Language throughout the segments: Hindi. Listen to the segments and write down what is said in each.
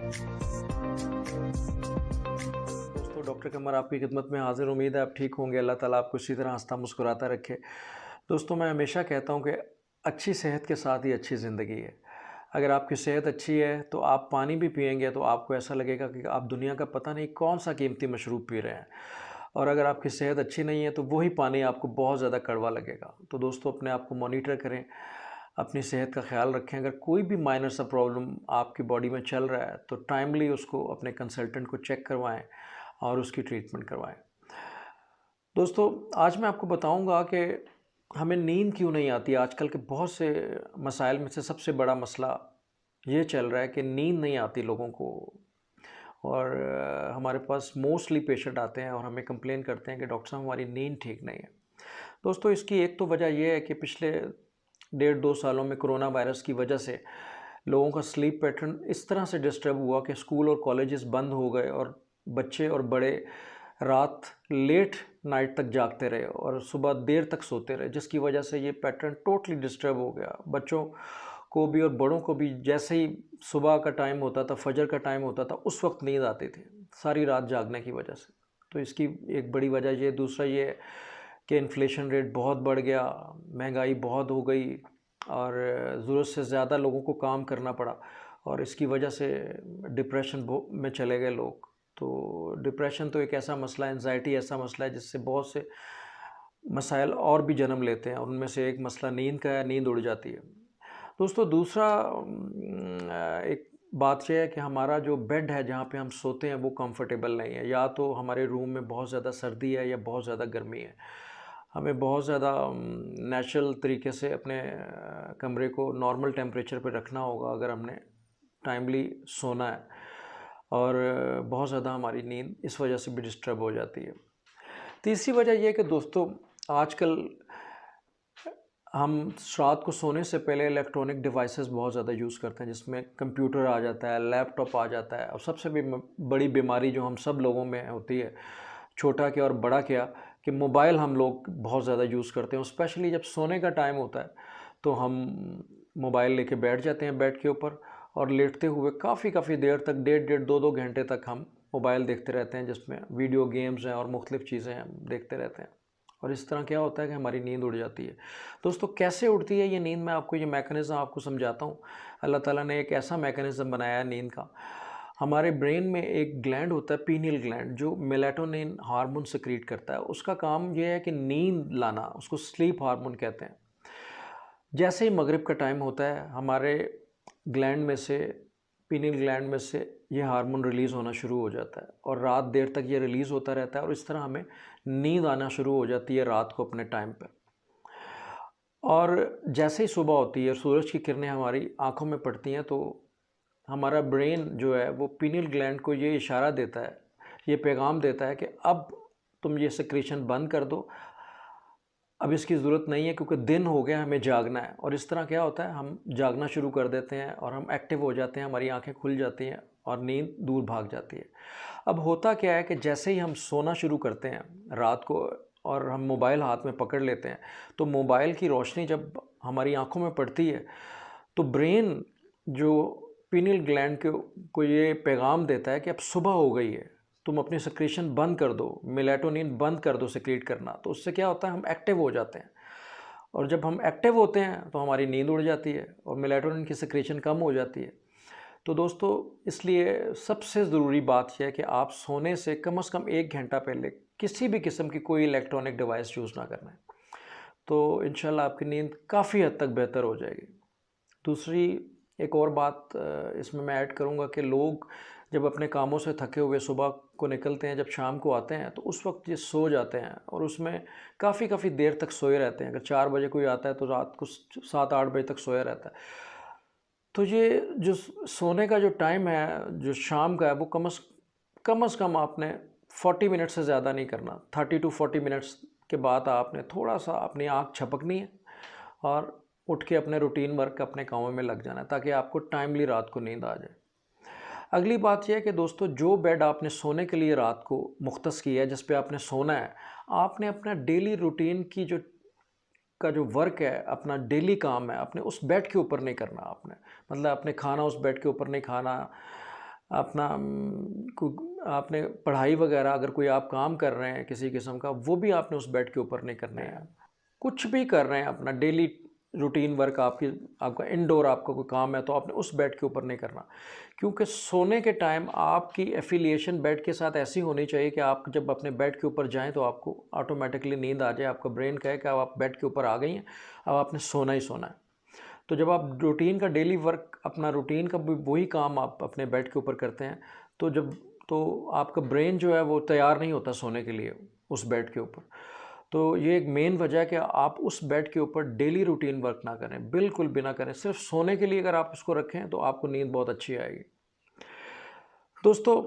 दोस्तों, डॉक्टर कमर आपकी खिदमत में हाजिर। उम्मीद है आप ठीक होंगे। अल्लाह ताला आपको इसी तरह हंसता मुस्कुराता रखे। दोस्तों, मैं हमेशा कहता हूँ कि अच्छी सेहत के साथ ही अच्छी ज़िंदगी है। अगर आपकी सेहत अच्छी है तो आप पानी भी पिएंगे तो आपको ऐसा लगेगा कि आप दुनिया का पता नहीं कौन सा कीमती मशरूब पी रहे हैं। और अगर आपकी सेहत अच्छी नहीं है तो वही पानी आपको बहुत ज़्यादा कड़वा लगेगा। तो दोस्तों, अपने आप को मॉनिटर करें, अपनी सेहत का ख्याल रखें। अगर कोई भी माइनर सा प्रॉब्लम आपकी बॉडी में चल रहा है तो टाइमली उसको अपने कंसल्टेंट को चेक करवाएं और उसकी ट्रीटमेंट करवाएं। दोस्तों, आज मैं आपको बताऊंगा कि हमें नींद क्यों नहीं आती। आजकल के बहुत से मसाइल में से सबसे बड़ा मसला ये चल रहा है कि नींद नहीं आती लोगों को। और हमारे पास मोस्टली पेशेंट आते हैं और हमें कंप्लेन करते हैं कि डॉक्टर साहब हमारी नींद ठीक नहीं है। दोस्तों, इसकी एक तो वजह यह है कि पिछले 1.5-2 सालों में कोरोना वायरस की वजह से लोगों का स्लीप पैटर्न इस तरह से डिस्टर्ब हुआ कि स्कूल और कॉलेजेस बंद हो गए और बच्चे और बड़े रात लेट नाइट तक जागते रहे और सुबह देर तक सोते रहे, जिसकी वजह से ये पैटर्न टोटली डिस्टर्ब हो गया। बच्चों को भी और बड़ों को भी जैसे ही सुबह का टाइम होता था, फजर का टाइम होता था, उस वक्त नींद आती थी, सारी रात जागने की वजह से। तो इसकी एक बड़ी वजह ये। दूसरा ये कि इन्फ्लेशन रेट बहुत बढ़ गया, महंगाई बहुत हो गई और ज़रूरत से ज़्यादा लोगों को काम करना पड़ा और इसकी वजह से डिप्रेशन में चले गए लोग। तो डिप्रेशन तो एक ऐसा मसला है, एंजाइटी ऐसा मसला है जिससे बहुत से मसाइल और भी जन्म लेते हैं और उनमें से एक मसला नींद का है, नींद उड़ जाती है। दोस्तों, दूसरा एक बात यह है कि हमारा जो बेड है जहाँ पे हम सोते हैं वो कंफर्टेबल नहीं है। या तो हमारे रूम में बहुत ज़्यादा सर्दी है या बहुत ज़्यादा गर्मी है। हमें बहुत ज़्यादा नेचुरल तरीके से अपने कमरे को नॉर्मल टेम्परेचर पे रखना होगा अगर हमने टाइमली सोना है। और बहुत ज़्यादा हमारी नींद इस वजह से भी डिस्टर्ब हो जाती है। तीसरी वजह यह है कि दोस्तों, आजकल हम रात को सोने से पहले इलेक्ट्रॉनिक डिवाइसेस बहुत ज़्यादा यूज़ करते हैं, जिसमें कंप्यूटर आ जाता है, लैपटॉप आ जाता है। और सबसे भी बड़ी बीमारी जो हम सब लोगों में होती है, छोटा क्या और बड़ा क्या, कि मोबाइल हम लोग बहुत ज़्यादा यूज़ करते हैं। स्पेशली जब सोने का टाइम होता है तो हम मोबाइल लेके बैठ जाते हैं बेड के ऊपर और लेटते हुए काफ़ी देर तक, 1.5-2 घंटे तक हम मोबाइल देखते रहते हैं, जिसमें वीडियो गेम्स हैं और मुख्तलिफ़ चीज़ें हम देखते रहते हैं। और इस तरह क्या होता है कि हमारी नींद उड़ जाती है। दोस्तों, कैसे उड़ती है ये नींद, मैं आपको ये मैकेनिज़्म आपको समझाता हूँ। अल्लाह ताला ने एक ऐसा मैकेनिज़्म बनाया है नींद का। हमारे ब्रेन में एक ग्लैंड होता है, पीनियल ग्लैंड, जो मेलाटोनिन हार्मोन सिक्रीट करता है। उसका काम ये है कि नींद लाना, उसको स्लीप हार्मोन कहते हैं। जैसे ही मगरिब का टाइम होता है, हमारे ग्लैंड में से, पीनियल ग्लैंड में से ये हार्मोन रिलीज़ होना शुरू हो जाता है और रात देर तक ये रिलीज़ होता रहता है और इस तरह हमें नींद आना शुरू हो जाती है रात को अपने टाइम पे। और जैसे ही सुबह होती है, सूरज की किरणें हमारी आँखों में पड़ती हैं, तो हमारा ब्रेन जो है वो पीनियल ग्लैंड को ये इशारा देता है, ये पैगाम देता है कि अब तुम ये सिक्रीशन बंद कर दो, अब इसकी ज़रूरत नहीं है क्योंकि दिन हो गया, हमें जागना है। और इस तरह क्या होता है, हम जागना शुरू कर देते हैं और हम एक्टिव हो जाते हैं, हमारी आंखें खुल जाती हैं और नींद दूर भाग जाती है। अब होता क्या है कि जैसे ही हम सोना शुरू करते हैं रात को और हम मोबाइल हाथ में पकड़ लेते हैं, तो मोबाइल की रोशनी जब हमारी आंखों में पड़ती है तो ब्रेन जो पीनियल ग्लैंड को ये पैगाम देता है कि अब सुबह हो गई है, तुम अपनी सिक्रीशन बंद कर दो, मेलाटोनिन बंद कर दो सिक्रीट करना। तो उससे क्या होता है, हम एक्टिव हो जाते हैं और जब हम एक्टिव होते हैं तो हमारी नींद उड़ जाती है और मेलाटोनिन की सिक्रीशन कम हो जाती है। तो दोस्तों, इसलिए सबसे ज़रूरी बात यह है कि आप सोने से कम 1 घंटा पहले किसी भी किस्म की कोई इलेक्ट्रॉनिक डिवाइस यूज़ ना करना है। तो इंशाल्लाह आपकी नींद काफ़ी हद तक बेहतर हो जाएगी। दूसरी एक और बात इसमें मैं ऐड करूँगा कि लोग जब अपने कामों से थके हुए सुबह को निकलते हैं, जब शाम को आते हैं तो उस वक्त ये सो जाते हैं और उसमें काफ़ी देर तक सोए रहते हैं। अगर 4 बजे कोई आता है तो रात को 7-8 बजे तक सोया रहता है। तो ये जो सोने का जो टाइम है, जो शाम का है, वो कम से कम आपने 40 मिनट से ज़्यादा नहीं करना। 30 टू 40 मिनट्स के बाद आपने थोड़ा सा अपनी आँख झपकनी है और उठ के अपने रूटीन वर्क, अपने कामों में लग जाना है, ताकि आपको टाइमली रात को नींद आ जाए। अगली बात यह है कि दोस्तों, जो बेड आपने सोने के लिए रात को मुख्तस किया है, जिस पे आपने सोना है, आपने अपना डेली रूटीन की जो वर्क है, अपना डेली काम है, अपने उस बेड के ऊपर नहीं करना। आपने मतलब अपने खाना उस बेड के ऊपर नहीं खाना, अपना आपने पढ़ाई वगैरह अगर कोई आप काम कर रहे हैं किसी किस्म का, वो भी आपने उस बेड के ऊपर नहीं करने हैं। कुछ भी कर रहे हैं अपना डेली रूटीन वर्क, आपका इंडोर आपका कोई काम है तो आपने उस बेड के ऊपर नहीं करना, क्योंकि सोने के टाइम आपकी एफिलिएशन बेड के साथ ऐसी होनी चाहिए कि आप जब अपने बेड के ऊपर जाएं तो आपको ऑटोमेटिकली नींद आ जाए, आपका ब्रेन कहे कि अब आप बेड के ऊपर आ गई हैं, अब आपने सोना ही सोना है। तो जब आप रूटीन का डेली वर्क अपना रूटीन का वही काम आप अपने बेड के ऊपर करते हैं, तो आपका ब्रेन जो है वो तैयार नहीं होता सोने के लिए उस बेड के ऊपर। तो ये एक मेन वजह है कि आप उस बेड के ऊपर डेली रूटीन वर्क ना करें, बिल्कुल भी ना करें। सिर्फ सोने के लिए अगर आप उसको रखें तो आपको नींद बहुत अच्छी आएगी। दोस्तों,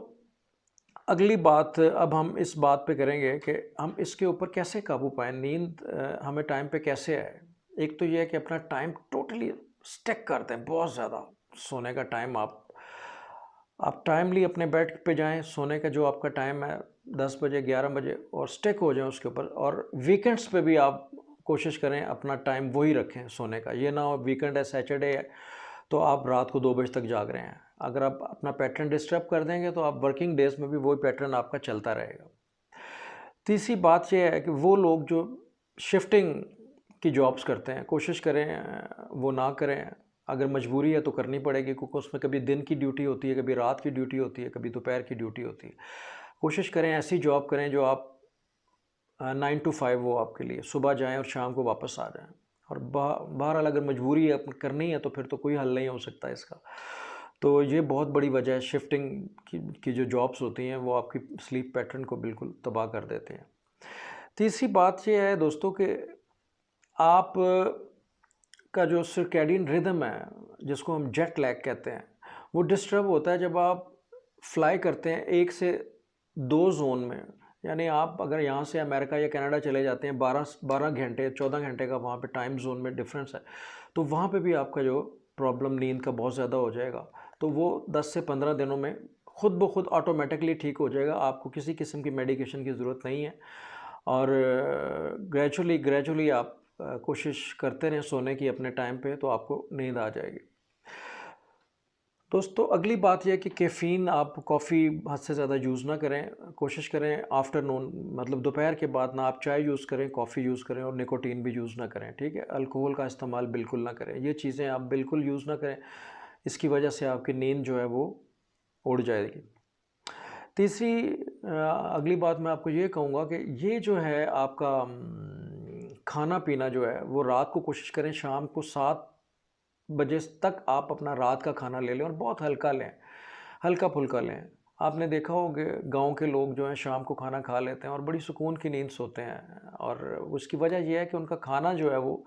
अगली बात अब हम इस बात पे करेंगे कि हम इसके ऊपर कैसे काबू पाएँ, नींद हमें टाइम पे कैसे आए। एक तो ये है कि अपना टाइम टोटली स्टिक कर दें, बहुत ज़्यादा सोने का टाइम आप टाइमली अपने बेड पे जाएं, सोने का जो आपका टाइम है 10 बजे 11 बजे, और स्टिक हो जाएं उसके ऊपर। और वीकेंड्स पे भी आप कोशिश करें अपना टाइम वही रखें सोने का। ये ना हो वीकेंड है, सैटरडे है, तो आप रात को 2 बजे तक जाग रहे हैं। अगर आप अपना पैटर्न डिस्टर्ब कर देंगे तो आप वर्किंग डेज में भी वही पैटर्न आपका चलता रहेगा। तीसरी बात यह है कि वो लोग जो शिफ्टिंग की जॉब्स करते हैं, कोशिश करें वो ना करें। अगर मजबूरी है तो करनी पड़ेगी, क्योंकि उसमें कभी दिन की ड्यूटी होती है, कभी रात की ड्यूटी होती है, कभी दोपहर की ड्यूटी होती है। कोशिश करें ऐसी जॉब करें जो आप 9 to 5 हो आपके लिए, सुबह जाएं और शाम को वापस आ जाएं। और बहरहाल अगर मजबूरी है करनी है तो फिर तो कोई हल नहीं हो सकता इसका। तो ये बहुत बड़ी वजह है, शिफ्टिंग की जो जॉब्स होती हैं वो आपकी स्लीप पैटर्न को बिल्कुल तबाह कर देते हैं। तीसरी बात ये है दोस्तों कि आप का जो सर्कैडियन रिदम है, जिसको हम जेट लैग कहते हैं, वो डिस्टर्ब होता है जब आप फ्लाई करते हैं 1 से 2 जोन में। यानी आप अगर यहाँ से अमेरिका या कनाडा चले जाते हैं, 12 घंटे 14 घंटे का वहाँ पे टाइम जोन में डिफरेंस है, तो वहाँ पे भी आपका जो प्रॉब्लम नींद का बहुत ज़्यादा हो जाएगा। तो वो 10 से 15 दिनों में खुद ब खुद ऑटोमेटिकली ठीक हो जाएगा, आपको किसी किस्म की मेडिकेशन की ज़रूरत नहीं है। और ग्रेजुअली आप कोशिश करते रहें सोने की अपने टाइम पे, तो आपको नींद आ जाएगी। दोस्तों, अगली बात यह है कि कैफ़ीन, आप कॉफ़ी हद से ज़्यादा यूज़ ना करें। कोशिश करें आफ्टरनून, मतलब दोपहर के बाद ना आप चाय यूज़ करें, कॉफ़ी यूज़ करें, और निकोटीन भी यूज़ ना करें, ठीक है। अल्कोहल का इस्तेमाल बिल्कुल ना करें, ये चीज़ें आप बिल्कुल यूज़ ना करें। इसकी वजह से आपकी नींद जो है वो उड़ जाएगी। तीसरी अगली बात मैं आपको ये कहूँगा कि ये जो है आपका खाना पीना जो है वो रात को कोशिश करें शाम को 7 बजे तक आप अपना रात का खाना ले लें, और बहुत हल्का लें, हल्का फुल्का लें। आपने देखा होगा गांव के लोग जो हैं शाम को खाना खा लेते हैं और बड़ी सुकून की नींद सोते हैं, और उसकी वजह यह है कि उनका खाना जो है वो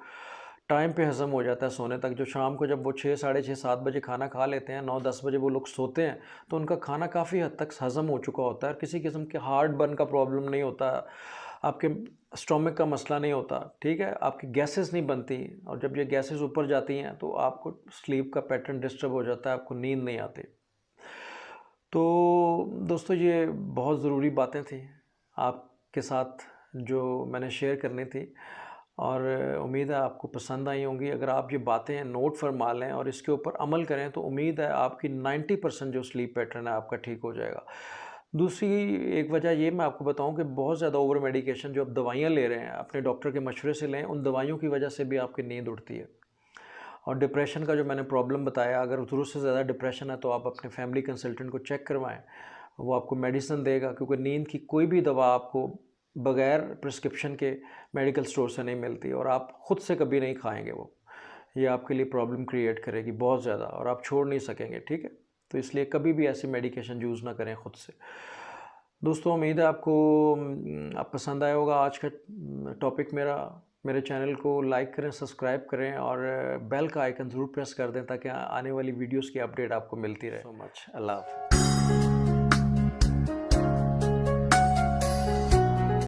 टाइम पे हज़म हो जाता है सोने तक। जो शाम को जब वो 6 साढ़े 6 7 बजे खाना खा लेते हैं, 9-10 बजे वो लोग सोते हैं, तो उनका खाना काफ़ी हद तक हज़म हो चुका होता है। किसी किस्म के हार्ट बर्न का प्रॉब्लम नहीं होता, आपके स्टोमक का मसला नहीं होता, ठीक है, आपकी गैसेस नहीं बनती। और जब ये गैसेस ऊपर जाती हैं तो आपको स्लीप का पैटर्न डिस्टर्ब हो जाता है, आपको नींद नहीं आती। तो दोस्तों, ये बहुत ज़रूरी बातें थी आपके साथ जो मैंने शेयर करनी थी, और उम्मीद है आपको पसंद आई होंगी। अगर आप ये बातें नोट फरमा लें और इसके ऊपर अमल करें तो उम्मीद है आपकी 90% जो स्लीप पैटर्न है आपका ठीक हो जाएगा। दूसरी एक वजह ये मैं आपको बताऊं कि बहुत ज़्यादा ओवर मेडिकेशन जो आप दवाइयाँ ले रहे हैं, अपने डॉक्टर के मशवरे से लें, उन दवाइयों की वजह से भी आपकी नींद उड़ती है। और डिप्रेशन का जो मैंने प्रॉब्लम बताया, अगर ज़रूरत से ज़्यादा डिप्रेशन है तो आप अपने फैमिली कंसल्टेंट को चेक करवाएं, वो आपको मेडिसिन देगा, क्योंकि नींद की कोई भी दवा आपको बग़ैर प्रिस्क्रिप्शन के मेडिकल स्टोर से नहीं मिलती, और आप ख़ुद से कभी नहीं खाएंगे वो। ये आपके लिए प्रॉब्लम क्रिएट करेगी बहुत ज़्यादा, और आप छोड़ नहीं सकेंगे, ठीक है। तो इसलिए कभी भी ऐसी मेडिकेशन यूज़ ना करें ख़ुद से। दोस्तों, उम्मीद है आपको आप पसंद आया होगा आज का टॉपिक मेरा। मेरे चैनल को लाइक करें, सब्सक्राइब करें, और बेल का आइकन ज़रूर प्रेस कर दें ताकि आने वाली वीडियोस की अपडेट आपको मिलती रहे। सो मच, अल्लाह हाफ़िज़।